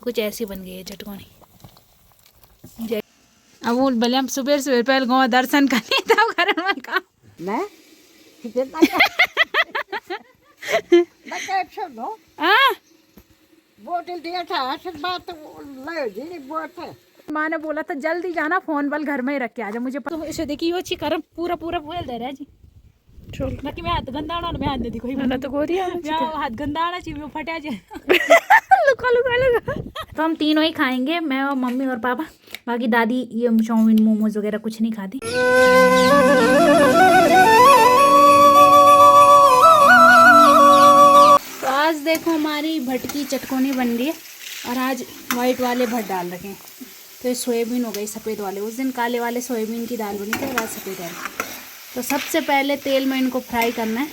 तो कुछ ऐसी बन गई है चटकोनी। अब वो भले हम सुबह सुबह पहले गाँव दर्शन करने तब घर में काम मैं बोतल दिया था बात माँ ने बोला था जल्दी जाना, फोन बल घर में ही रख के आ जा। मुझे तो इसे देखिए वो करम पूरा पूरा फूल दे रहा है जी। छोड़ बाकी मैं हाथ गंदा आना, मैं हाथ नहीं कोई मना तो गोरी हाथ गंदा आना चाहिए, वो फटा जाए। लुका लुका लुका। तो हम तीनों ही खाएंगे, मैं और मम्मी और पापा। बाकी दादी ये चाउमीन मोमोज वगैरह कुछ नहीं खाती। तो आज देखो हमारी भटकी चटकोनी बन रही है और आज वाइट वाले भट डाल रखे हैं। तो ये सोयाबीन हो गई सफ़ेद वाले, उस दिन काले वाले सोयाबीन की दाल बनी थी और आज सफ़ेद वाले। तो सबसे पहले तेल में इनको फ्राई करना है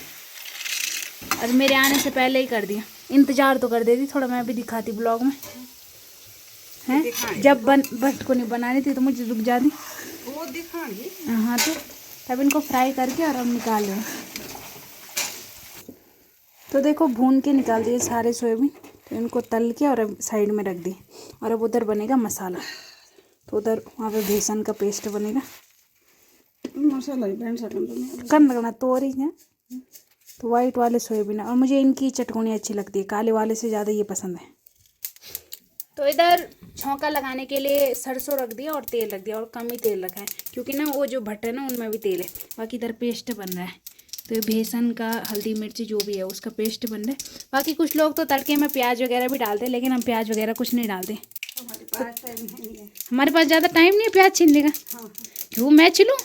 और मेरे आने से पहले ही कर दिया। इंतज़ार तो कर देती थोड़ा, मैं भी दिखाती ब्लॉग में हैं। जब भटकोनी बनानी थी तो मुझे रुक जाती वो दिखाएंगे। हाँ, तो तब इनको फ्राई करके और हम निकाल लें। तो देखो भून के निकाल दिए सारे सोयाबीन, तो इनको तल के और अब साइड में रख दिए। और अब उधर बनेगा मसाला, तो उधर वहाँ पे बेसन का पेस्ट बनेगा। मसाला कम लगना तो रही है। तो वाइट वाले सोयाबीन, और मुझे इनकी चटकोनी अच्छी लगती है, काले वाले से ज़्यादा ये पसंद है। तो इधर छौंका लगाने के लिए सरसों रख दिया और तेल रख दिया, और कम ही तेल रखा है क्योंकि ना वो जो भट्ट है ना उनमें भी तेल है। बाकी इधर पेस्ट बन रहा है, तो ये बेसन का हल्दी मिर्ची जो भी है उसका पेस्ट बन रहा है। बाकी कुछ लोग तो तड़के में प्याज वगैरह भी डालते हैं, लेकिन हम प्याज वगैरह कुछ नहीं डालते। हमारे पास ज़्यादा टाइम नहीं है प्याज छीलने का। क्यों मैं छिलूँ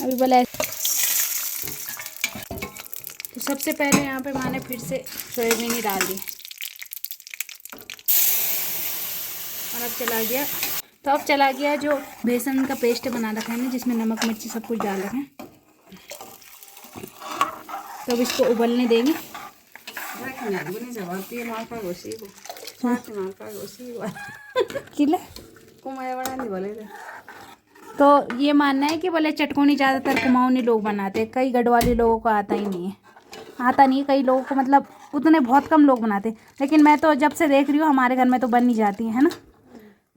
अभी बोला। तो सबसे पहले यहाँ पे मैंने फिर से सोयाबीन ही डाल दी और अब चला गया। तो अब चला गया जो बेसन का पेस्ट बना रखा है ना, जिसमें नमक मिर्ची सब कुछ डाल रखे हैं। तो अब इसको उबलने देंगे। किले तो ये मानना है कि बोले चटकोनी ज़्यादातर कुमाऊनी लोग बनाते हैं, कई गढ़वाली लोगों को आता ही नहीं है। आता नहीं, कई लोगों को मतलब उतने बहुत कम लोग बनाते हैं। लेकिन मैं तो जब से देख रही हूँ हमारे घर में तो बन ही जाती है ना।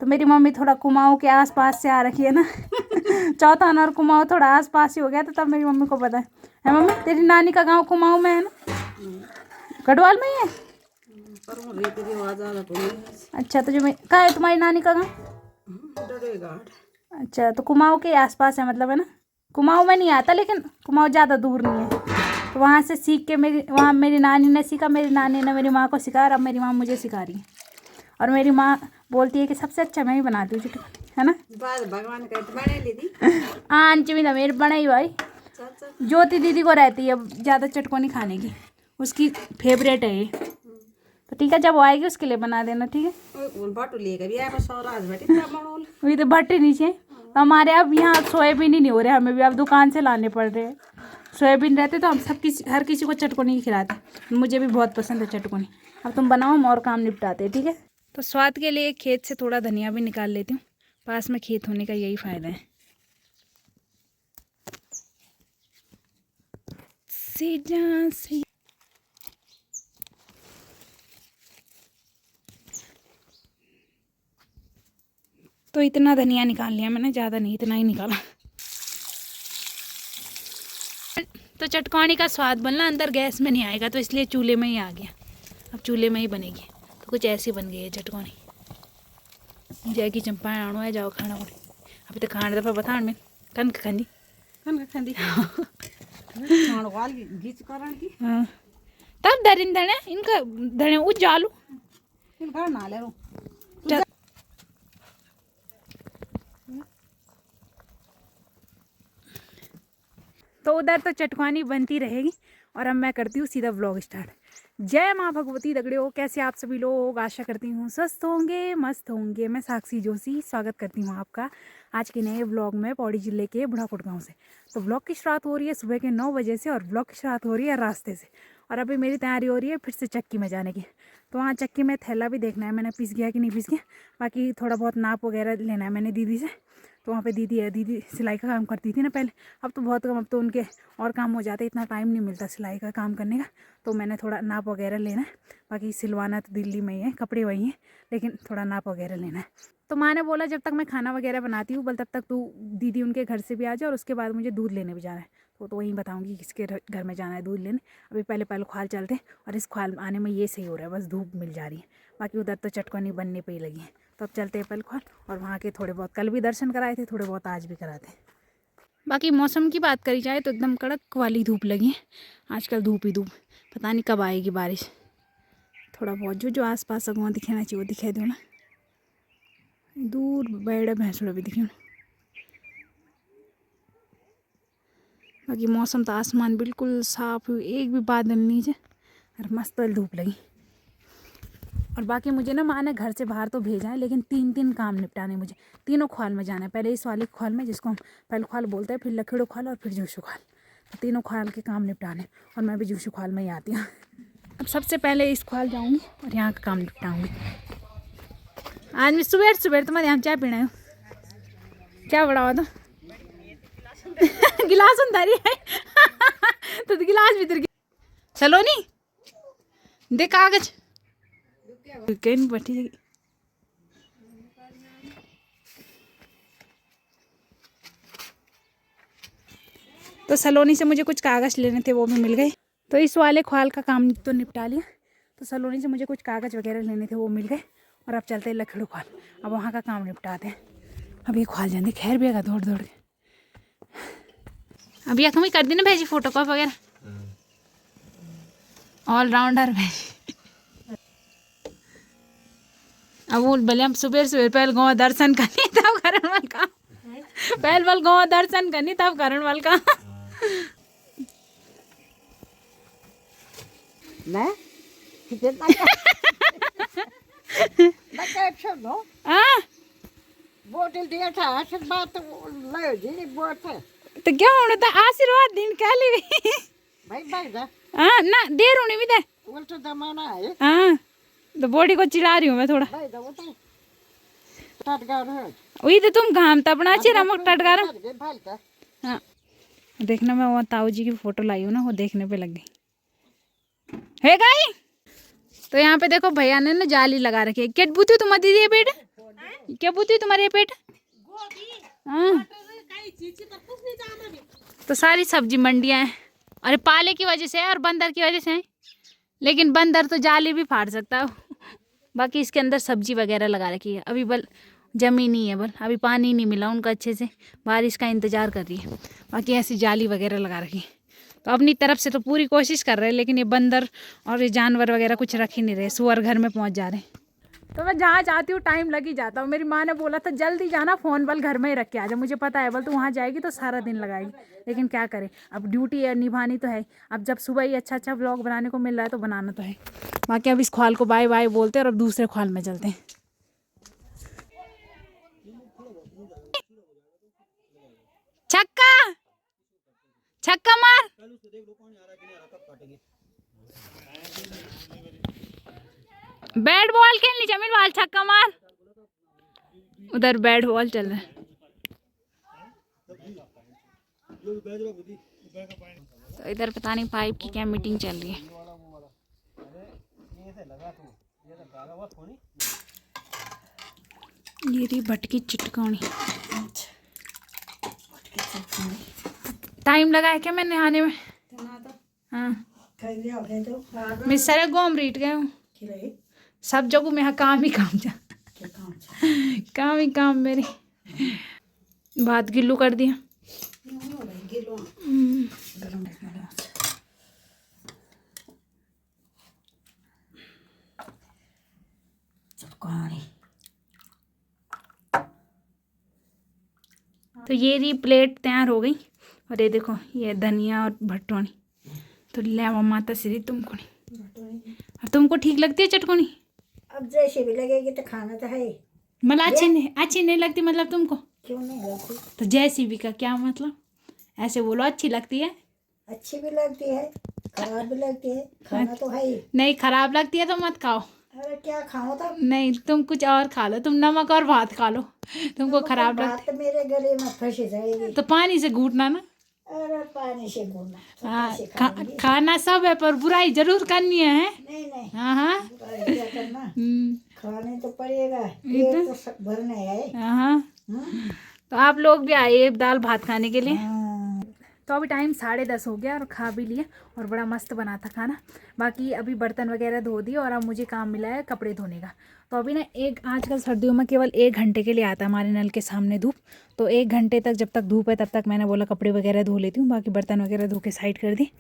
तो मेरी मम्मी थोड़ा कुमाऊँ के आसपास से आ रखी है ना। चौथा और कुमाऊँ थोड़ा आसपास ही हो गया, तो तब मेरी मम्मी को पता है मम्मी तेरी नानी का गाँव कुमाऊँ में है ना, गढ़वाल में ही है। अच्छा, तो जो मैं कहाँ है तुम्हारी नानी का गाँव? अच्छा, तो कुमाऊँ के आसपास है मतलब, है ना। कुमाऊँ में नहीं आता, लेकिन कुमाऊँ ज़्यादा दूर नहीं है। तो वहाँ से सीख के वहाँ मेरी नानी ने सीखा, मेरी नानी ने मेरी माँ को सिखाया, और अब मेरी माँ मुझे सिखा रही है। और मेरी माँ बोलती है कि सबसे अच्छा मैं ही बनाती हूँ चटकोनी, है ना। भगवान का बना ली थी आंच भी ना मेरी बनाई भाई। ज्योति दीदी को रहती है ज़्यादा चटकोनी खाने की, उसकी फेवरेट है ये। तो ठीक है, जब वो आएगी उसके लिए बना देना, ठीक है। वही तो भट्टी नीचे। तो हमारे अब यहाँ सोयाबीन ही नहीं हो रहे, हमें भी अब दुकान से लाने पड़ रहे हैं। सोयाबीन रहते तो हम हर किसी को चटकोनी ही खिलाते। मुझे भी बहुत पसंद है चटकोनी। अब तुम बनाओ, हम और काम निपटाते हैं, ठीक है। तो स्वाद के लिए खेत से थोड़ा धनिया भी निकाल लेती हूँ, पास में खेत होने का यही फ़ायदा है। तो इतना धनिया निकाल लिया मैंने, ज़्यादा नहीं, इतना ही निकाला। तो चटकोनी का स्वाद बनना अंदर गैस में नहीं आएगा, तो इसलिए चूल्हे में ही आ गया। अब चूल्हे में ही बनेगी। तो कुछ ऐसी बन गई है चटकोनी। जैकी चंपा आणो है, जाओ खाना पड़े। अभी तो खाने दफा बता में कनक खंदी हाँ, तब दरिन धने इनका धने उजालू ना ले। तो उधर तो चटकोनी बनती रहेगी और अब मैं करती हूँ सीधा व्लॉग स्टार्ट। जय माँ भगवती दगड़ियों, कैसे आप सभी लोग? आशा करती हूँ स्वस्थ होंगे, मस्त होंगे। मैं साक्षी जोशी स्वागत करती हूँ आपका आज के नए व्लॉग में पौड़ी जिले के बुढ़ाकोट गांव से। तो व्लॉग की शुरुआत हो रही है सुबह के 9 बजे से और व्लॉग की शुरुआत हो रही है रास्ते से। और अभी मेरी तैयारी हो रही है फिर से चक्की में जाने की। तो वहाँ चक्की में थैला भी देखना है मैंने, पिस गया कि नहीं पिस गया। बाकी थोड़ा बहुत नाप वगैरह लेना है मैंने दीदी से। तो वहाँ पे दीदी सिलाई का काम करती थी ना पहले, अब तो बहुत कम, अब तो उनके और काम हो जाते, इतना टाइम नहीं मिलता सिलाई का काम करने का। तो मैंने थोड़ा नाप वगैरह लेना है। बाकी सिलवाना तो दिल्ली में ही है, कपड़े वही हैं, लेकिन थोड़ा नाप वगैरह लेना है। तो माँ ने बोला जब तक मैं खाना वगैरह बनाती हूँ बोल तब तक तू दीदी उनके घर से भी आ जा, और उसके बाद मुझे दूध लेने भी जाना है। तो वहीं बताऊँगी किसके घर में जाना है दूध लेने। अभी पहले ख्वाल चलते हैं, और इस ख्वाल आने में ये सही हो रहा है, बस धूप मिल जा रही है। बाकी उधर तो चटकनी बनने पे ही लगी है। तो अब चलते हैं पहले ख्वाल, और वहाँ के थोड़े बहुत कल भी दर्शन कराए थे, थोड़े बहुत आज भी कराते हैं। बाकी मौसम की बात करी जाए तो एकदम कड़क वाली धूप लगी है आजकल, धूप ही धूप, पता नहीं कब आएगी बारिश। थोड़ा बहुत जो आसपास अगवा दिखाना चाहिए वो दिखाई दो ना, दूर बैड़ भैंसुड़ा भी दिखे। बाकी मौसम तो आसमान बिल्कुल साफ, एक भी बादल नहीं है, और मस्त धूप लगी। और बाकी मुझे ना माँ ने घर से बाहर तो भेजा है, लेकिन 3 काम निपटाने मुझे, तीनों ख्वाल में जाना है। पहले इस वाली ख्वाल में, जिसको हम पहले ख्वाल बोलते हैं, फिर लखेड़ो ख्वाल और फिर जूशु ख्वाल, तो तीनों ख्वाल के काम निपटाने। और मैं भी जूशु ख्वाल में ही आती हूँ। अब सबसे पहले इस ख्वाल जाऊँगी और यहाँ का काम निपटाऊँगी। आज मैं सुबह तुम्हारे यहाँ चाय पीना है, क्या बड़ा हुआ था गिलास अंदर ही है तो गिलास भीतर चलो नहीं दे कागज बैठी। तो सलोनी से मुझे कुछ कागज़ लेने थे, वो भी मिल गए। तो इस वाले ख्वाल का काम तो निपटा लिया। तो सलोनी से मुझे कुछ कागज़ वगैरह लेने थे, वो मिल गए। और अब चलते हैं लखेड़ो ख्वाल, अब वहाँ का काम निपटाते हैं। अब ये ख्वाल जाते खैर भी आएगा दौड़ दौड़ के। अभी अख में कर दी ना भेजी फोटो कॉपी वगैरह, ऑलराउंडर भेजी। अब वो भले हम सुबह पहले गाँव दर्शन करनी तब करण वाल का, पहले वाल गाँव दर्शन करनी तब करण वाल का। मैं बोतल दिया था आशीर्वाद, तो लो जी बोतल तो क्या होना था आशीर्वाद दिन क्या ले भाई भाई जा। हाँ ना देर होने भी दे, उल्टा जमाना है। हाँ तो बॉडी को चिढ़ा रही हूँ मैं थोड़ा। भाई दो तो टटगार है वही तो तुम घाम था अपना चिरा मक टटगार। भाई का हाँ देखना, मैं वो ताऊ जी की फोटो लाई हूँ ना, वो देखने पे लग गई है गाई। तो यहाँ पे देखो भैया ने ना जाली लगा रखी है। क्या बूती तुम्हारी दीदी ये पेट, क्या बूती तुम्हारे ये पेट। हाँ तो सारी सब्जी मंडियाँ हैं, अरे पाले की वजह से है और बंदर की वजह से है, लेकिन बंदर तो जाली भी फाड़ सकता है। बाकी इसके अंदर सब्जी वगैरह लगा रखी है। अभी बल जमी नहीं है, बल अभी पानी नहीं मिला उनका अच्छे से, बारिश का इंतज़ार कर रही है। बाकी ऐसी जाली वगैरह लगा रखी है। तो अपनी तरफ से तो पूरी कोशिश कर रहे हैं, लेकिन ये बंदर और ये जानवर वगैरह कुछ रख ही नहीं रहे, सुअर घर में पहुंच जा रहे हैं। तो मैं जहाँ जाती हूँ टाइम लग ही जाता हूँ। मेरी माँ ने बोला था जल्दी जाना, फ़ोन बल घर में ही रख के आ जा। मुझे पता है बल तू वहाँ जाएगी तो सारा दिन लगाएगी, लेकिन क्या करें, अब ड्यूटी है निभानी तो है। अब जब सुबह ही अच्छा व्लॉग बनाने को मिल रहा है तो बनाना तो है। बाकी अब इस ख्वाल को बाय बाय बोलते हैं और अब दूसरे ख्वाल में चलते हैं। छक्का छक्का मार, बैट बॉल खेलनी जमीन वाल, छक्का मार। उधर बैट बॉल चल रहा है। तो इधर पता नहीं पाइप की क्या मीटिंग चल रही है। ये रही भटकी चिटकानी। टाइम लगा है क्या मैंने नहाने में? हाँ मैं सारे गाँव रीट गए हूँ, सब जगह में काम ही काम जा, काम ही काम मेरे। भात गिल्लू कर दिया। तो ये रही प्लेट तैयार हो गई, और ये देखो ये धनिया और भटोनी। तो ले माता श्री तुमको नहीं, और तुमको ठीक लगती है चटकोनी? अब जैसे भी लगेगी तो खाना तो है, मतलब अच्छी नहीं लगती मतलब तुमको? क्यों नहीं लगती? तो जैसी भी का क्या मतलब, ऐसे बोलो अच्छी लगती है। अच्छी भी लगती है, खराब भी लगती है, खाना तो है ही। नहीं खराब लगती है तो मत खाओ। अरे क्या खाऊं तब? नहीं तुम कुछ और खा लो, तुम नमक और भात खा लो, तुमको खराब लगता बात मेरे गले में फंस जाएगी। तो पानी से घूटना ना। अरे पानी से घूमना तो हाँ, कैसे खाऊंगी? खाना सब है पर बुराई जरूर करनी है। नहीं नहीं, हाँ हाँ। क्या करना, हम्म, खाने तो पड़ेगा, पेट तो भरना है। हाँ। हम्म? तो आप लोग भी आइए दाल भात खाने के लिए। हाँ। तो अभी टाइम 10:30 हो गया और खा भी लिए और बड़ा मस्त बना था खाना। बाकी अभी बर्तन वगैरह धो दिए और अब मुझे काम मिला है कपड़े धोने का। तो अभी ना आजकल सर्दियों में केवल 1 घंटे के लिए आता है हमारे नल के सामने धूप। तो 1 घंटे तक जब तक धूप है तब तक मैंने बोला कपड़े वगैरह धो लेती हूँ, बाकी बर्तन वगैरह धो के साइड कर दी।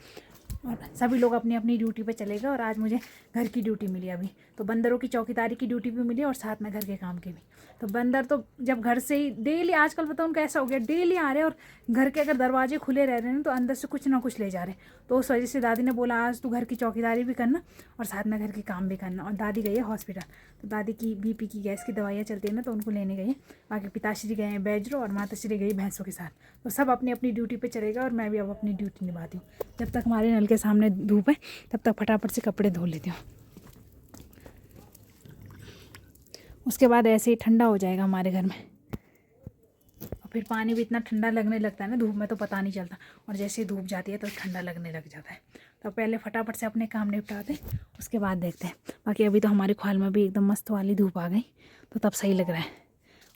और सभी लोग अपनी अपनी ड्यूटी पे चले गए और आज मुझे घर की ड्यूटी मिली अभी। तो बंदरों की चौकीदारी की ड्यूटी भी मिली और साथ में घर के काम की भी। तो बंदर तो जब घर से ही डेली, आजकल बताऊँ कैसा हो गया, डेली आ रहे हैं और घर के अगर दरवाजे खुले रह रहे हैं तो अंदर से कुछ ना कुछ ले जा रहे हैं। तो उस वजह से दादी ने बोला आज तू घर की चौकीदारी भी करना और साथ में घर के काम भी करना। और दादी गई है हॉस्पिटल, तो दादी की BP की गैस की दवाइयाँ चलती है ना, तो उनको लेने गई है। बाकी पिताश्री गए हैं बैजरो और माताश्री गई भैंसों के साथ। तो सब अपनी अपनी ड्यूटी पे चले गए और मैं भी अब अपनी ड्यूटी निभाती हूँ। जब तक हमारे नल के सामने धूप है तब तक फटाफट से कपड़े धो लेती हूँ, उसके बाद ऐसे ही ठंडा हो जाएगा हमारे घर में। और फिर पानी भी इतना ठंडा लगने लगता है ना धूप में, तो पता नहीं चलता, और जैसे ही धूप जाती है तो ठंडा लगने लग जाता है। तो पहले फटाफट से अपने काम निपटाते हैं, उसके बाद देखते हैं। बाकी अभी तो हमारे ख्वाल में भी एकदम मस्त वाली धूप आ गई, तो तब सही लग रहा है।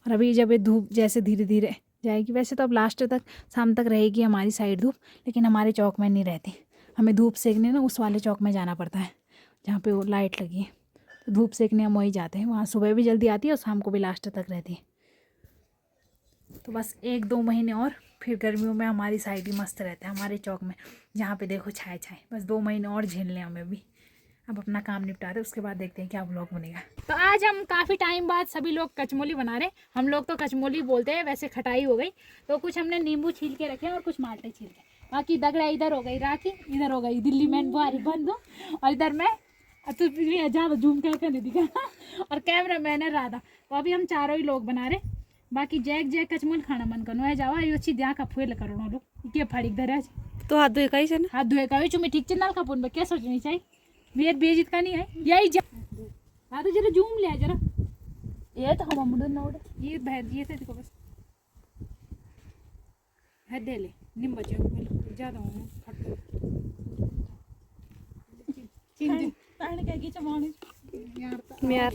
और अभी जब ये धूप जैसे धीरे धीरे जाएगी, वैसे तो अब लास्ट तक शाम तक रहेगी हमारी साइड धूप, लेकिन हमारे चौक में नहीं रहती। हमें धूप सेकने ना उस वाले चौक में जाना पड़ता है जहाँ पे वो लाइट लगी है। तो धूप सेकने हम वहीं जाते हैं, वहाँ सुबह भी जल्दी आती है और शाम को भी लास्ट तक रहती है। तो बस 1-2 महीने और फिर गर्मियों में हमारी साइड ही मस्त रहता है, हमारे चौक में जहाँ पे देखो छाए छाए। बस 2 महीने और झेल लें हमें भी। अब अपना काम निपटा रहे, उसके बाद देखते हैं क्या व्लॉग बनेगा। तो आज हम काफ़ी टाइम बाद सभी लोग कचमोली बना रहे हैं। हम लोग तो कचमोली बोलते हैं, वैसे खटाई हो गई। तो कुछ हमने नींबू छील के रखे और कुछ माल्टे छील के। बाकी दगड़ा इधर हो गई राखी, इधर हो गई दिल्ली में बुआरी बंधु, और इधर मैं तो ज़्यादा जूम करके नहीं दिखा और कैमरा मैन है राधा। तो अभी हम चारों ही लोग बना रहे। बाकी जैक कचमोल खाना मन करो है जावा यो अच्छी द्या का फुल करो लोग के फाड़ी धरे तो हाथ धोए का ना, हाथ धोए का चुमे ठीक चल का पुन में क्या सोचनी चाहिए, बेद बेजित का नहीं है यही जा। हाँ तो जरा जूम ले जरा, ये तो हम मुंडन ना उड़े ये बहन ये थे देखो बस है दे ले निम बचे ज्यादा हूं फट चिंदी ताने के की चमाने यार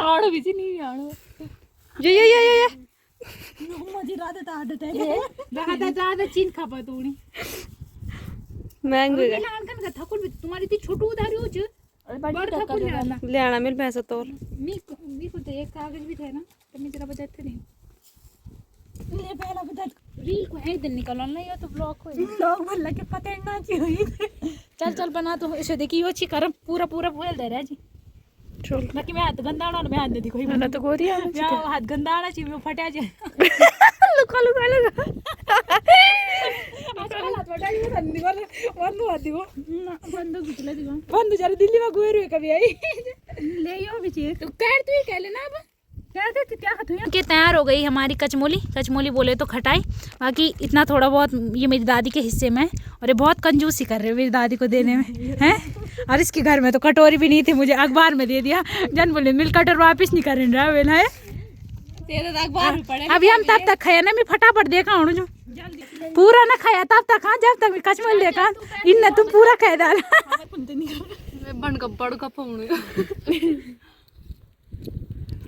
आड़ो भी नहीं आड़ो ये मजी राधा राधा चिन खापा तोड़ी महंगे लान का थकुल तुम्हारी ती छोटू उधारी हो छ बड़ थकुल ले आना मिल पैसा तो मी को तो एक कागज भी थे ना, तो मैं जरा बजाते नहीं ले पहला बजा रील को है दिन निकलना नहीं हो तो ब्लॉग को ब्लॉग भर लगे पकड़ना चाहिए। चल बना तो इसे देखिए वो अच्छी करम पूरा बोल दे रहा है जी। चल बाकी मैं हाथ गंदाना मैं हाथ दे दी कोई मैंने तो गोरी आ हाथ गंदाना चाहिए वो फटा जाए लुका आजकल हाथ फटा गया धन्नी वाला बंद हुआ थी वो बंद गुचले थी वो बंद जरा दिल्ली में गोर हुए कभी आई ले यो भी चाहिए तो कर तू ही कह लेना अब क्या थे क्या हाथ हुआ के तैयार हो गई हमारी कचमोली बोले तो खटाई। बाकी इतना थोड़ा बहुत ये मेरी दादी के हिस्से में है और ये बहुत कंजूसी कर रहे हैं मेरी दादी को देने में हैं। और इसके घर में तो कटोरी भी नहीं थी, मुझे अखबार में दे दिया जन बोले मिल कटर वापिस नहीं कर रहा है अभी हम तब तक खाया ना मैं फटाफट देखा हूँ जो पूरा ना खाया तब तक हाँ जब तक कचमोली देखा इन तुम पूरा खा डाला बन का बड़ का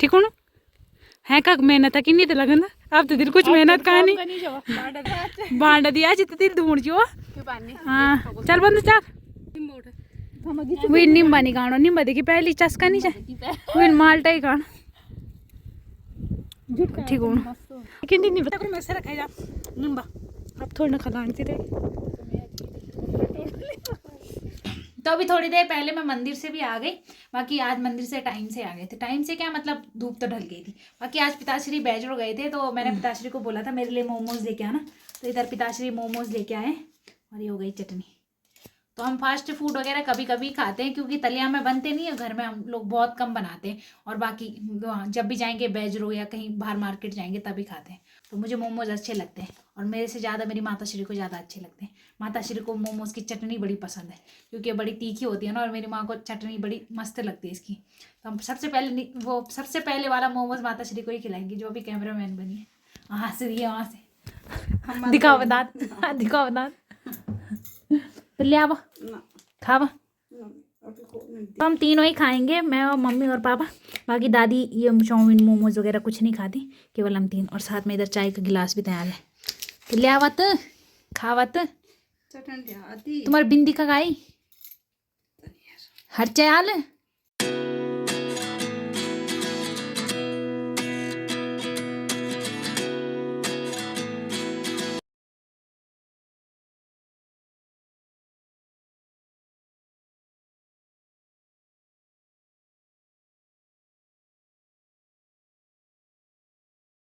ठीक हो ना है का मेहनत की नहीं तो लगन अब तो दिल कुछ मेहनत का नहीं बांट दिया जित दिल ढूंढ जो हाँ चल बंद चाक वही निम्बा नहीं खाना निम्बा देखी पहली चस्का नहीं चाहिए वही माल्टा ही खाना ठीक हो लेकिन नहीं पता मैं से रखा जा निम्बा अब थोड़ा ना खिलानी थी। तो अभी थोड़ी देर पहले मैं मंदिर से भी आ गई। बाकी आज मंदिर से टाइम से आ गए थे, टाइम से क्या मतलब धूप तो ढल गई थी। बाकी आज पिताश्री बैजरो गए थे तो मैंने पिताश्री को बोला था मेरे लिए मोमोज लेके आना, तो इधर पिताश्री मोमोज लेके आए और ये हो गई चटनी। तो हम फास्ट फूड वगैरह कभी कभी खाते हैं, क्योंकि तलिया में बनते नहीं है घर में, हम लोग बहुत कम बनाते हैं। और बाकी जब भी जाएंगे बेजरो या कहीं बाहर मार्केट जाएंगे तभी खाते हैं। तो मुझे मोमोज अच्छे लगते हैं, और मेरे से ज़्यादा मेरी माता श्री को ज़्यादा अच्छे लगते हैं। माता श्री को मोमोज की चटनी बड़ी पसंद है, क्योंकि बड़ी तीखी होती है ना, और मेरी माँ को चटनी बड़ी मस्त लगती है इसकी। तो हम सबसे पहले वाला मोमोज माता श्री को ही खिलाएंगे, जो भी कैमरा मैन बनी है। वहाँ से दिए, वहाँ से दिखाओ दांत, दिखाओ दांत, तो ले आओ खावा। तो हम तीनों ही खाएंगे, मैं और मम्मी और पापा। बाकी दादी ये चाउमीन मोमोज वगैरह कुछ नहीं खाती, केवल हम तीन। और साथ में इधर चाय का गिलास भी तैयार है, तो ले आवत खावत। तुम्हारी बिंदी का गाई हर चाय आल